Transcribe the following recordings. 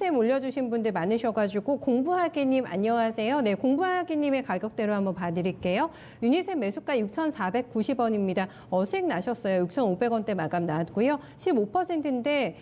유니셈 올려주신 분들 많으셔가지고 공부하기님 안녕하세요. 네, 공부하기님의 가격대로 한번 봐드릴게요. 유니셈 매수가 6,490원입니다. 수익 나셨어요. 6,500원대 마감 나왔고요. 15%인데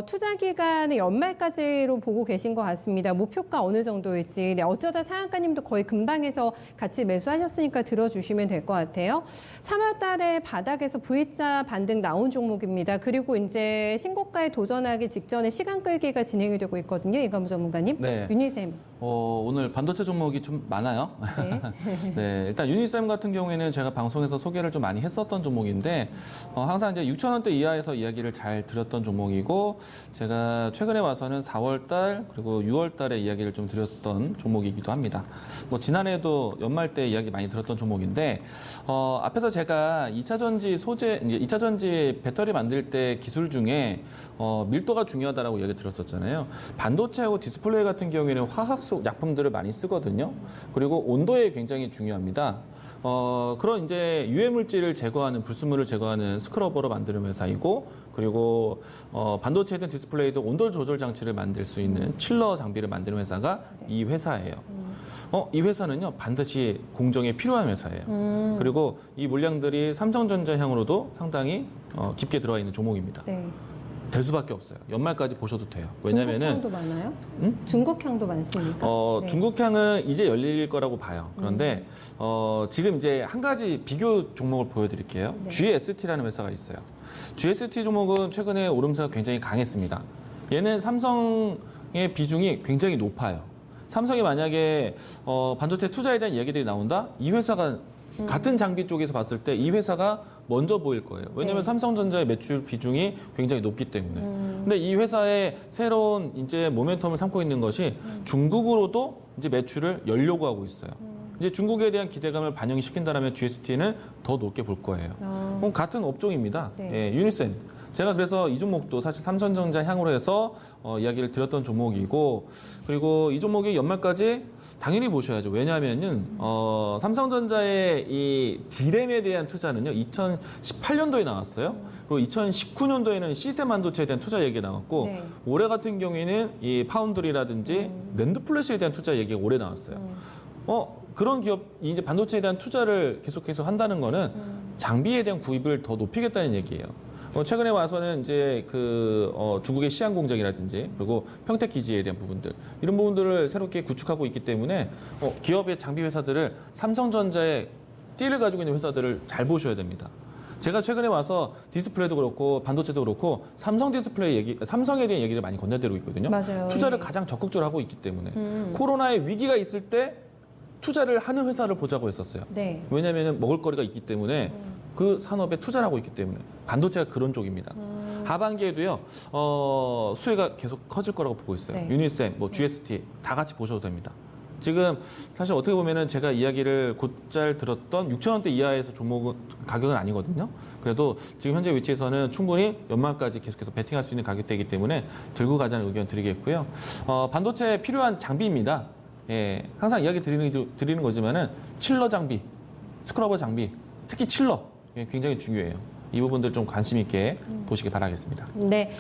투자 기간은 연말까지로 보고 계신 것 같습니다. 목표가 어느 정도일지. 네, 어쩌다 상한가님도 거의 근방에서 같이 매수하셨으니까 들어주시면 될 것 같아요. 3월 달에 바닥에서 V자 반등 나온 종목입니다. 그리고 이제 신고가에 도전하기 직전에 시간 끌기가 진행이 되고 있거든요. 이감우 전문가님. 네. 유니셈. 오늘 반도체 종목이 좀 많아요. 네. 네, 일단 유니셈 같은 경우에는 제가 방송에서 소개를 좀 많이 했었던 종목인데 항상 이제 6,000원대 이하에서 이야기를 잘 드렸던 종목이고 제가 최근에 와서는 4월달 그리고 6월달에 이야기를 좀 드렸던 종목이기도 합니다. 뭐 지난해에도 연말 때 이야기 많이 들었던 종목인데 앞에서 제가 2차 전지 소재, 이제 2차 전지 배터리 만들 때 기술 중에 밀도가 중요하다라고 이야기 들었었잖아요. 반도체하고 디스플레이 같은 경우에는 화학소 약품들을 많이 쓰거든요. 그리고 온도에 굉장히 중요합니다. 그런 이제 유해 물질을 제거하는 불순물을 제거하는 스크러버로 만드는 회사이고, 그리고 반도체든 디스플레이든 온도 조절 장치를 만들 수 있는 칠러 장비를 만드는 회사가 이 회사예요. 이 회사는요 반드시 공정에 필요한 회사예요. 그리고 이 물량들이 삼성전자 향으로도 상당히 깊게 들어와 있는 종목입니다. 네. 될 수밖에 없어요. 연말까지 보셔도 돼요. 왜냐면은 중국향도 많아요? 응? 중국향도 많습니까? 네. 중국향은 이제 열릴 거라고 봐요. 그런데 지금 이제 한 가지 비교 종목을 보여드릴게요. 네. GST라는 회사가 있어요. GST 종목은 최근에 오름세가 굉장히 강했습니다. 얘는 삼성의 비중이 굉장히 높아요. 삼성이 만약에 반도체 투자에 대한 이야기들이 나온다? 이 회사가 같은 장비 쪽에서 봤을 때 이 회사가 먼저 보일 거예요. 왜냐하면 네. 삼성전자의 매출 비중이 굉장히 높기 때문에. 근데 이 회사의 새로운 이제 모멘텀을 삼고 있는 것이 중국으로도 이제 매출을 열려고 하고 있어요. 이제 중국에 대한 기대감을 반영시킨다면 GST는 더 높게 볼 거예요. 그럼 같은 업종입니다. 네. 예, 유니셈. 제가 그래서 이 종목도 사실 삼성전자 향으로 해서 이야기를 드렸던 종목이고, 그리고 이 종목이 연말까지 당연히 보셔야죠. 왜냐하면은 삼성전자의 이 D램에 대한 투자는요 2018년도에 나왔어요. 그리고 2019년도에는 시스템 반도체에 대한 투자 얘기가 나왔고, 네. 올해 같은 경우에는 이 파운드리라든지 랜드 플래시에 대한 투자 얘기가 올해 나왔어요. 그런 기업이 이제 반도체에 대한 투자를 계속해서 한다는 거는 장비에 대한 구입을 더 높이겠다는 얘기예요. 최근에 와서는 이제 중국의 시안 공장이라든지 그리고 평택 기지에 대한 부분들, 이런 부분들을 새롭게 구축하고 있기 때문에 기업의 장비 회사들을, 삼성전자의 띠를 가지고 있는 회사들을 잘 보셔야 됩니다. 제가 최근에 와서 디스플레이도 그렇고 반도체도 그렇고 삼성에 대한 얘기를 많이 건네드리고 있거든요. 맞아요. 투자를 네. 가장 적극적으로 하고 있기 때문에 코로나의 위기가 있을 때 투자를 하는 회사를 보자고 했었어요. 네. 왜냐하면 먹을거리가 있기 때문에 그 산업에 투자를 하고 있기 때문에. 반도체가 그런 쪽입니다. 하반기에도요 수혜가 계속 커질 거라고 보고 있어요. 네. 유니셈, GST 다 같이 보셔도 됩니다. 지금 사실 어떻게 보면은 제가 이야기를 곧잘 들었던 6,000원대 이하에서 종목은 가격은 아니거든요. 그래도 지금 현재 위치에서는 충분히 연말까지 계속해서 베팅할 수 있는 가격대이기 때문에 들고 가자는 의견 드리겠고요. 반도체에 필요한 장비입니다. 예, 항상 이야기 드리는 거지만은 칠러 장비, 스크러버 장비, 특히 칠러 굉장히 중요해요. 이 부분들 좀 관심 있게 보시기 바라겠습니다. 네.